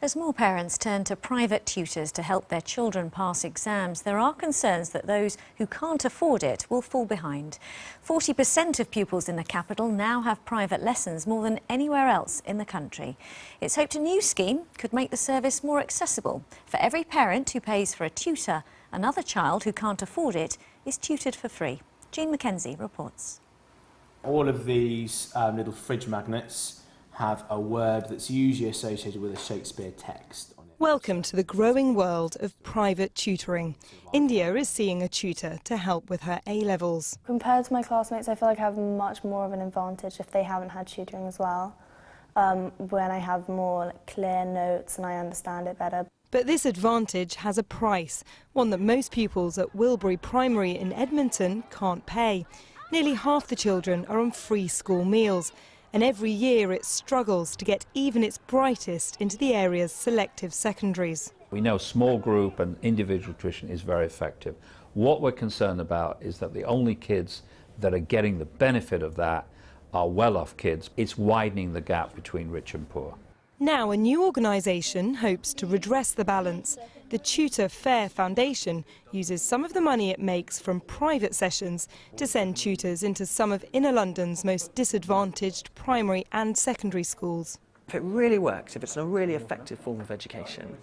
As more parents turn to private tutors to help their children pass exams, there are concerns that those who can't afford it will fall behind. 40% of pupils in the capital now have private lessons, more than anywhere else in the country. It's hoped a new scheme could make the service more accessible. For every parent who pays for a tutor, another child who can't afford it is tutored for free. Mackenzie reports. All of these little fridge magnets have a word that's usually associated with a Shakespeare text on it. Welcome to the growing world of private tutoring. India is seeing a tutor to help with her A-levels. Compared to my classmates, I feel like I have much more of an advantage if they haven't had tutoring as well, when I have more clear notes and I understand it better. But this advantage has a price, one that most pupils at Wilbury Primary in Edmonton can't pay. Nearly half the children are on free school meals, and every year it struggles to get even its brightest into the area's selective secondaries. We know small group and individual tuition is very effective. What we're concerned about is that the only kids that are getting the benefit of that are well-off kids. It's widening the gap between rich and poor. Now a new organisation hopes to redress the balance. The Tutorfair Foundation uses some of the money it makes from private sessions to send tutors into some of inner London's most disadvantaged primary and secondary schools. If it really works, if it's a really effective form of education,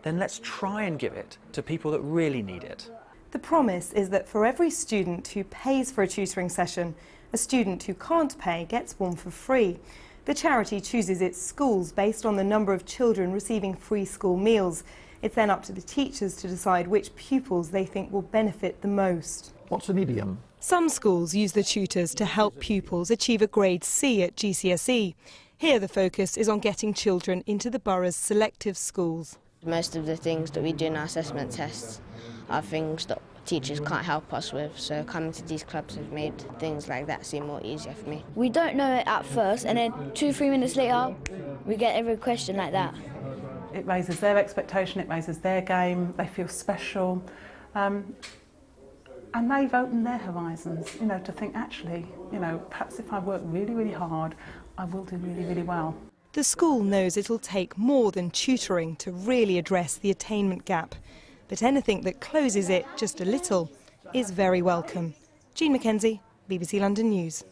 then let's try and give it to people that really need it. The promise is that for every student who pays for a tutoring session, a student who can't pay gets one for free. The charity chooses its schools based on the number of children receiving free school meals. It's then up to the teachers to decide which pupils they think will benefit the most. What's an idiom? Some schools use the tutors to help pupils achieve a grade C at GCSE. Here the focus is on getting children into the borough's selective schools. Most of the things that we do in our assessment tests are things that teachers can't help us with, so coming to these clubs has made things like that seem more easier for me. We don't know it at first, and then 2-3 minutes later we get every question like that. It raises their expectation, it raises their game, they feel special, and they've opened their horizons, to think actually, perhaps if I work really, really hard, I will do really, really well. The school knows it'll take more than tutoring to really address the attainment gap. But anything that closes it just a little is very welcome. Mackenzie, BBC London News.